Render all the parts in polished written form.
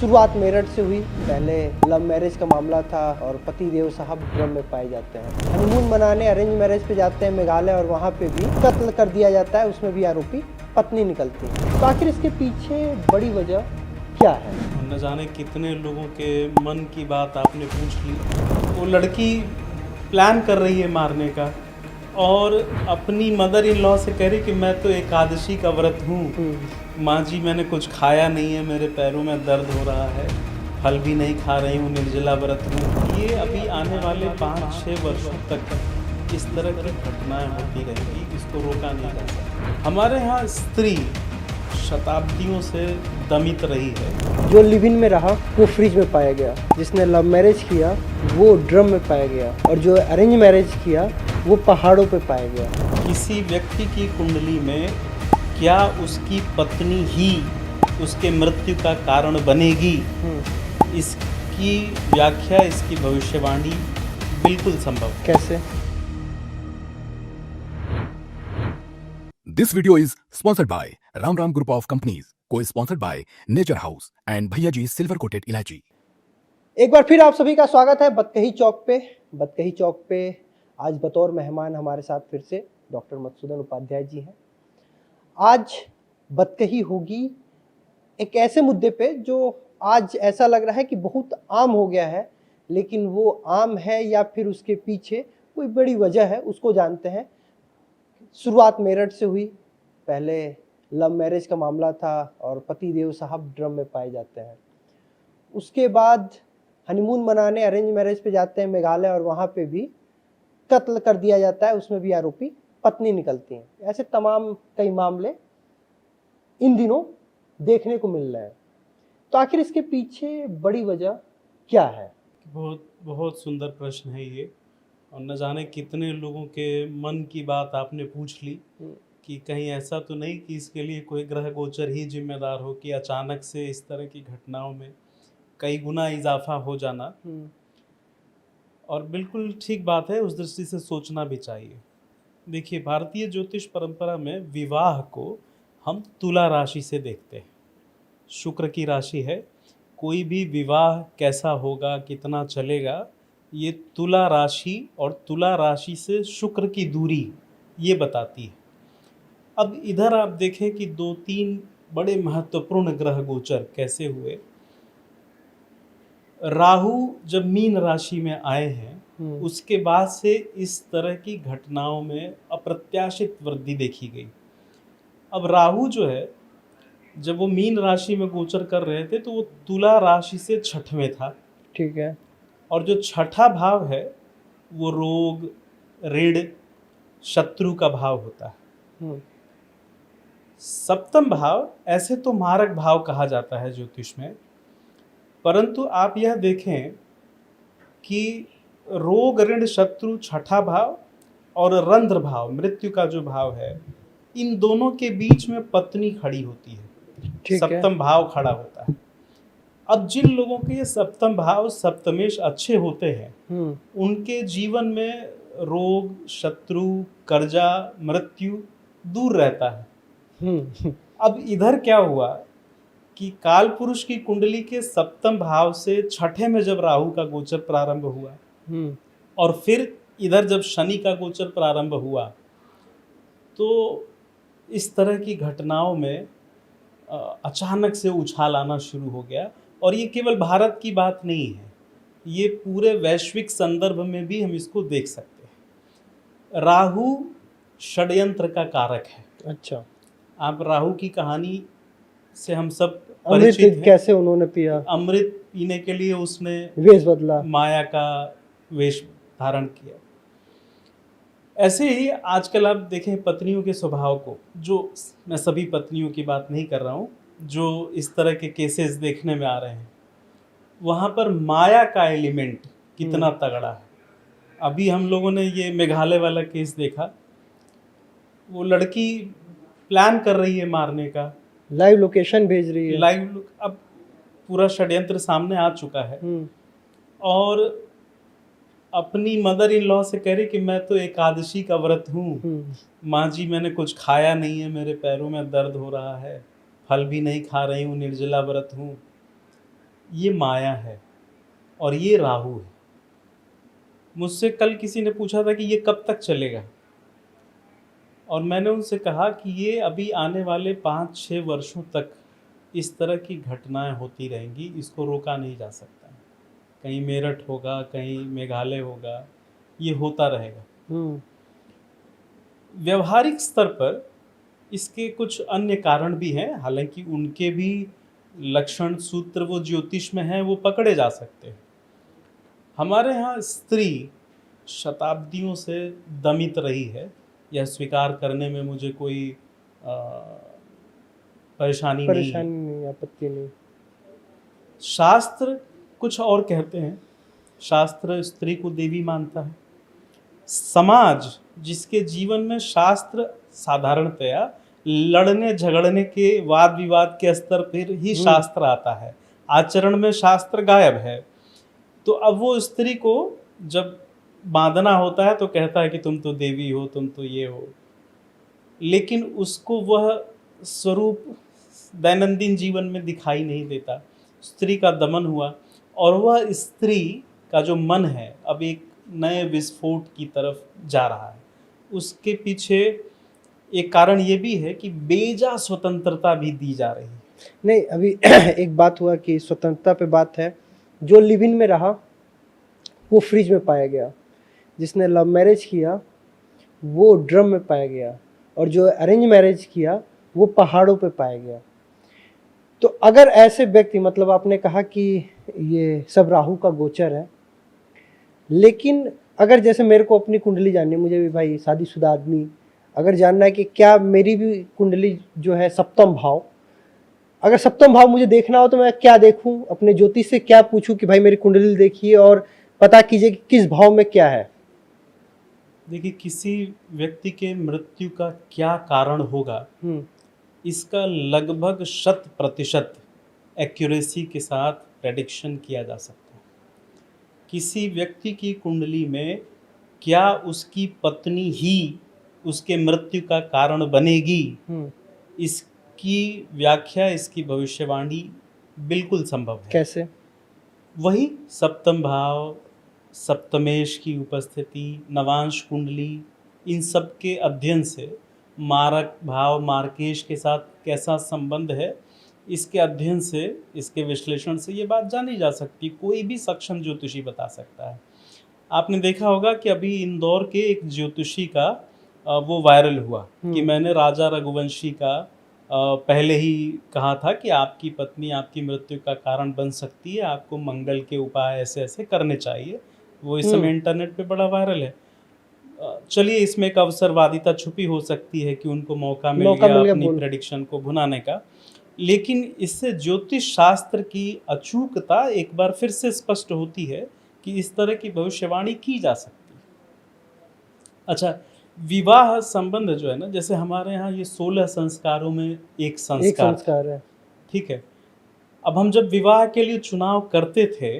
शुरुआत मेरठ से हुई। पहले लव मैरिज का मामला था और पति देव साहब ड्रम में पाए जाते हैं। हनीमून मनाने अरेंज मैरिज पे जाते हैं मेघालय और वहाँ पे भी कत्ल कर दिया जाता है। उसमें भी आरोपी पत्नी निकलती है। तो आखिर इसके पीछे बड़ी वजह क्या है? न जाने कितने लोगों के मन की बात आपने पूछ ली। वो लड़की प्लान कर रही है मारने का और अपनी मदर इन लॉ से कह रही कि मैं तो एकादशी का व्रत हूँ, माँ जी मैंने कुछ खाया नहीं है, मेरे पैरों में दर्द हो रहा है, फल भी नहीं खा रही हूँ, निर्जला व्रत हूँ। ये अभी आने वाले 5-6 वर्षों तक इस तरह की घटनाएं होती रहेंगी, इसको रोका नहीं जा सकता। हमारे यहाँ स्त्री शताब्दियों से दमित रही है। जो लिव इन में रहा वो फ्रिज में पाया गया, जिसने लव मैरिज किया वो ड्रम में पाया गया और जो अरेंज मैरिज किया वो पहाड़ों पे पाया गया। किसी व्यक्ति की कुंडली में क्या उसकी पत्नी ही उसके मृत्यु का कारण बनेगी, इसकी व्याख्या, इसकी भविष्यवाणी बिल्कुल संभव। कैसे? This video is sponsored by Ram Ram Group of Companies, co-sponsored by Nature House and Bhaiya Ji Silver Coated Ilaichi. एक बार फिर आप सभी का स्वागत है बतकही चौक पे। बतकही चौक पे आज बतौर मेहमान हमारे साथ फिर से डॉक्टर मधुसूदन उपाध्याय जी हैं। आज बतकही होगी एक ऐसे मुद्दे पे जो आज ऐसा लग रहा है कि बहुत आम हो गया है, लेकिन वो आम है या फिर उसके पीछे कोई बड़ी वजह है, उसको जानते हैं। शुरुआत मेरठ से हुई। पहले लव मैरिज का मामला था और पति देव साहब ड्रम में पाए जाते हैं। उसके बाद हनीमून मनाने अरेंज मैरिज पे जाते हैं मेघालय और वहाँ पे भी कत्ल कर दिया जाता है। उसमें भी आरोपी पत्नी निकलती हैं। ऐसे तमाम कई मामले इन दिनों देखने को मिल रहे हैं। तो आखिर इसके पीछे बड़ी वजह क्या है? बहुत बहुत सुंदर प्रश्न है ये, और न जाने कितने लोगों के मन की बात आपने पूछ ली कि कहीं ऐसा तो नहीं कि इसके लिए कोई ग्रह गोचर ही जिम्मेदार हो कि अचानक से इस तरह की घटनाओं में कई गुना इजाफा हो जाना। और बिल्कुल ठीक बात है, उस दृष्टि से सोचना भी चाहिए। देखिए, भारतीय ज्योतिष परंपरा में विवाह को हम तुला राशि से देखते हैं। शुक्र की राशि है, कोई भी विवाह कैसा होगा, कितना चलेगा, ये तुला राशि और तुला राशि से शुक्र की दूरी ये बताती है। अब इधर आप देखें कि 2-3 बड़े महत्वपूर्ण ग्रह गोचर कैसे हुए। राहु जब मीन राशि में आए हैं, उसके बाद से इस तरह की घटनाओं में अप्रत्याशित वृद्धि देखी गई। अब राहु जो है, जब वो मीन राशि में गोचर कर रहे थे तो वो तुला राशि से छठवें था। ठीक है। और जो छठा भाव है वो रोग, ऋण, शत्रु का भाव होता है। सप्तम भाव ऐसे तो मारक भाव कहा जाता है ज्योतिष में, परंतु आप यह देखें कि रोग, ऋण, शत्रु छठा भाव और रंध्र भाव, मृत्यु का जो भाव है, इन दोनों के बीच में पत्नी खड़ी होती है। सप्तम भाव खड़ा होता है। अब जिन लोगों के ये सप्तम भाव सप्तमेश अच्छे होते हैं, उनके जीवन में रोग, शत्रु, कर्जा, मृत्यु दूर रहता है। अब इधर क्या हुआ कि काल पुरुष की कुंडली के सप्तम भाव से छठे में जब राहु का गोचर प्रारंभ हुआ और फिर इधर जब शनि का गोचर प्रारंभ हुआ, तो इस तरह की घटनाओं में अचानक से उछाल आना शुरू हो गया। और ये केवल भारत की बात नहीं है, ये पूरे वैश्विक संदर्भ में भी हम इसको देख सकते हैं। राहु षड्यंत्र का कारक है। अच्छा। आप राहु की कहानी से हम सब अमृत परिचित हैं। कैसे उन्होंने पिया? अमृत पीने के लिए उसने वेश बदला, माया का वेश धारण किया। ऐसे ही आजकल आप देखें पत्नियों के स्वभाव को, जो मैं सभी पत्नियों की बात नहीं कर रहा हूँ, जो इस तरह के केसेस देखने में आ रहे हैं, वहाँ पर माया का एलिमेंट कितना तगड़ा है। अभी हम लोगों ने ये मेघालय वाला केस देखा। वो लड़की प्लान कर रही है मारने का, लाइव लोकेशन भेज रही है। लाइव, अब पूरा षड्यंत्र सामने आ चुका है और अपनी मदर इन लॉ से कह रही कि मैं तो एकादशी का व्रत हूँ, माँ जी मैंने कुछ खाया नहीं है, मेरे पैरों में दर्द हो रहा है, फल भी नहीं खा रही हूँ, निर्जला व्रत हूँ। ये माया है और ये राहु है। मुझसे कल किसी ने पूछा था कि ये कब तक चलेगा, और मैंने उनसे कहा कि ये अभी आने वाले 5-6 वर्षों तक इस तरह की घटनाएं होती रहेंगी, इसको रोका नहीं जा सकता। कहीं मेरठ होगा, कहीं मेघालय होगा, ये होता रहेगा। हम्म। व्यवहारिक स्तर पर इसके कुछ अन्य कारण भी हैं, हालांकि उनके भी लक्षण सूत्र वो ज्योतिष में हैं, वो पकड़े जा सकते हैं। हमारे यहाँ स्त्री शताब्दियों से दमित रही है, यह स्वीकार करने में मुझे कोई परेशानी नहीं है। परेशानी नहीं, आपत्ति नहीं। शास्त्र कुछ और कहते हैं। शास्त्र स्त्री को देवी मानता है। समाज जिसके जीवन में शास्त्र साधारणतया लड़ने झगड़ने के वाद विवाद के स्तर पर ही शास्त्र आता है, आचरण में शास्त्र गायब है। तो अब वो स्त्री को जब बांधना होता है तो कहता है कि तुम तो देवी हो, तुम तो ये हो, लेकिन उसको वह स्वरूप दैनंदिन जीवन में दिखाई नहीं देता। स्त्री का दमन हुआ और वह स्त्री का जो मन है अब एक नए विस्फोट की तरफ जा रहा है। उसके पीछे एक कारण ये भी है कि बेजा स्वतंत्रता भी दी जा रही है। नहीं, अभी एक बात हुआ कि स्वतंत्रता पे बात है। जो लिव इन में रहा वो फ्रिज में पाया गया, जिसने लव मैरिज किया वो ड्रम में पाया गया, और जो अरेंज मैरिज किया वो पहाड़ों पे पाया गया। तो अगर ऐसे व्यक्ति, मतलब आपने कहा कि ये सब राहु का गोचर है, लेकिन अगर जैसे मेरे को अपनी कुंडली जाननी है, मुझे भी भाई शादीशुदा आदमी अगर जानना है कि क्या मेरी भी कुंडली जो है सप्तम भाव, अगर सप्तम भाव मुझे देखना हो तो मैं क्या देखूं, अपने ज्योतिष से क्या पूछूं कि भाई मेरी कुंडली देखिए और पता कीजिए कि किस भाव में क्या है। देखिए, किसी व्यक्ति के मृत्यु का क्या कारण होगा इसका लगभग 100% एक्यूरेसी के साथ प्रेडिक्शन किया जा सकता है। किसी व्यक्ति की कुंडली में क्या उसकी पत्नी ही उसके मृत्यु का कारण बनेगी, इसकी व्याख्या, इसकी भविष्यवाणी बिल्कुल संभव है। कैसे? वही सप्तम भाव, सप्तमेश की उपस्थिति, नवांश कुंडली, इन सब के अध्ययन से मारक भाव मार्केश के साथ कैसा संबंध है, इसके अध्ययन से, इसके विश्लेषण से ये बात जानी जा सकती। कोई भी सक्षम ज्योतिषी बता सकता है। आपने देखा होगा कि अभी इंदौर के एक ज्योतिषी का वो वायरल हुआ कि मैंने राजा रघुवंशी का पहले ही कहा था कि आपकी पत्नी आपकी मृत्यु का कारण बन सकती है, आपको मंगल के उपाय ऐसे ऐसे करने चाहिए। वो इस समय इंटरनेट पे बड़ा वायरल है। चलिए, इसमें एक अवसरवादिता छुपी हो सकती है कि उनको मौका मिल गया अपनी प्रेडिक्शन को भुनाने का, लेकिन इससे ज्योतिष शास्त्र की अचूकता एक बार फिर से स्पष्ट होती है कि इस तरह की भविष्यवाणी की जा सकती है। अच्छा, विवाह संबंध जो है ना, जैसे हमारे यहाँ ये 16 संस्कारों में एक संस्कार है, ठीक है। अब हम जब विवाह के लिए चुनाव करते थे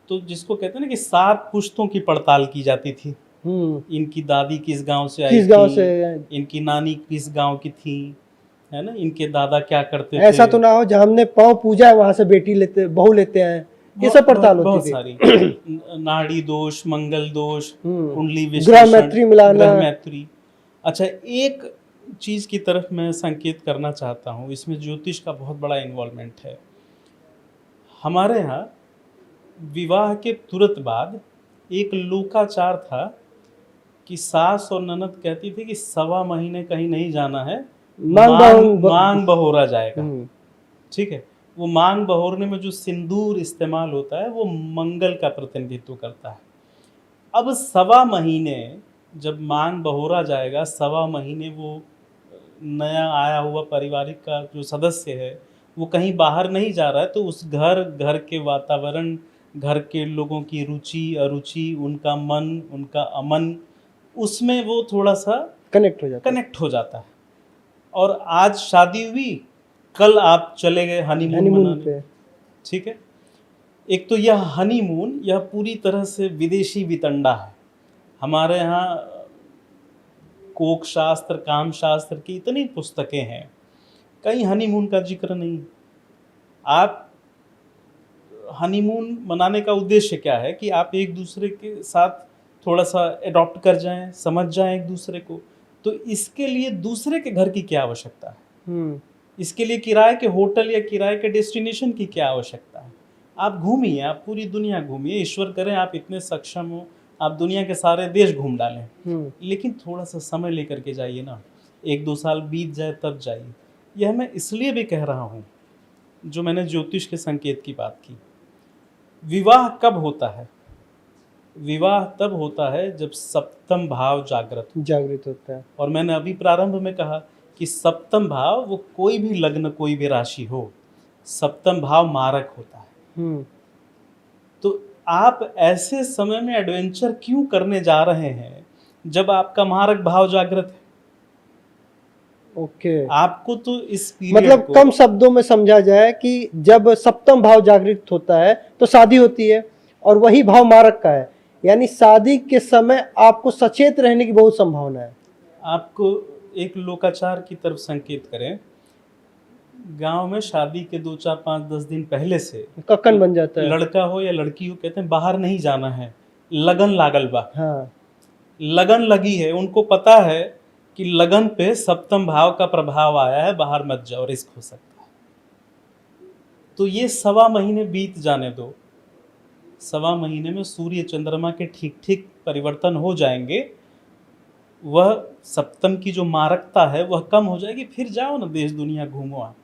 तो जिसको कहते हैं ना कि 7 पुश्तों की पड़ताल की जाती थी। इनकी दादी किस गांव से आई थी, इनकी नानी किस गांव की थी, है ना, इनके दादा क्या करते थे। ऐसा तो ना हो जहाँ हमने पाँव पूजा है वहां से बेटी लेते, बहू लेते हैं, ये सब पड़ताल होती थी। सारी नाड़ी दोष, मंगल दोष, कुंडली विश्लेषण, ग्रह मैत्री। अच्छा, एक चीज की तरफ मैं संकेत करना चाहता हूँ, इसमें ज्योतिष का बहुत बड़ा इन्वॉल्वमेंट है। हमारे यहाँ विवाह के तुरंत बाद एक लोकाचार था कि सास और ननद कहती थी कि 1.25 महीने कहीं नहीं जाना है, मांग बहोरा जाएगा। ठीक है, वो मांग बहोरने में जो सिंदूर इस्तेमाल होता है वो मंगल का प्रतिनिधित्व करता है। अब 1.25 महीने जब मांग बहोरा जाएगा, 1.25 महीने वो नया आया हुआ पारिवारिक का जो सदस्य है वो कहीं बाहर नहीं जा रहा है, तो उस घर के वातावरण, घर के लोगों की रुचि अरुचि, उनका मन, उनका अमन, उसमें वो थोड़ा सा कनेक्ट हो जाता है। और आज शादी हुई, कल आप चले गए हनीमून मनाने। ठीक है, एक तो यह हनीमून, यह पूरी तरह से विदेशी वितंडा है। हमारे यहाँ कोक शास्त्र, काम शास्त्र की इतनी पुस्तकें हैं, कहीं हनीमून का जिक्र नहीं। आप हनीमून मनाने का उद्देश्य क्या है कि आप एक दूसरे के साथ थोड़ा सा अडॉप्ट कर जाएं, समझ जाएं एक दूसरे को। तो इसके लिए दूसरे के घर की क्या आवश्यकता है, हम्म, इसके लिए किराए के होटल या किराए के डेस्टिनेशन की क्या आवश्यकता है। आप घूमिए, आप पूरी दुनिया घूमिए, ईश्वर करें आप इतने सक्षम हो, आप दुनिया के सारे देश घूम डालें, लेकिन थोड़ा सा समय लेकर के जाइए ना, 1-2 साल बीत जाए तब जाइए। यह मैं इसलिए भी कह रहा हूँ, जो मैंने ज्योतिष के संकेत की बात की। विवाह कब होता है? विवाह तब होता है जब सप्तम भाव जागृत हो। जागृत होता है। और मैंने अभी प्रारंभ में कहा कि सप्तम भाव, वो कोई भी लग्न, कोई भी राशि हो, सप्तम भाव मारक होता है। हम्म, तो आप ऐसे समय में एडवेंचर क्यों करने जा रहे हैं जब आपका मारक भाव जागृत है? ओके। आपको तो इस पीरियड मतलब को कम शब्दों में समझा जाए कि जब सप्तम भाव जागृत होता है तो शादी होती है, और वही भाव मारक का है, यानी शादी के समय आपको सचेत रहने की बहुत संभावना है। आपको एक लोकाचार की तरफ संकेत करें। गांव में शादी के 2, 4, 5, 10 दिन पहले से कक्कन बन जाता है। लड़का हो या लड़की हो, कहते हैं बाहर नहीं जाना है, लगन लागल बा। हाँ, लगन लगी है, उनको पता है कि लगन पे सप्तम भाव का प्रभाव आया है, बाहर मत जाओ, रिस्क हो सकता है। तो ये 1.25 महीने बीत जाने दो, 1.25 महीने में सूर्य चंद्रमा के ठीक ठीक परिवर्तन हो जाएंगे। वह सप्तम की जो मारकता है वह कम हो जाएगी, फिर जाओ ना, देश दुनिया घूमो आप।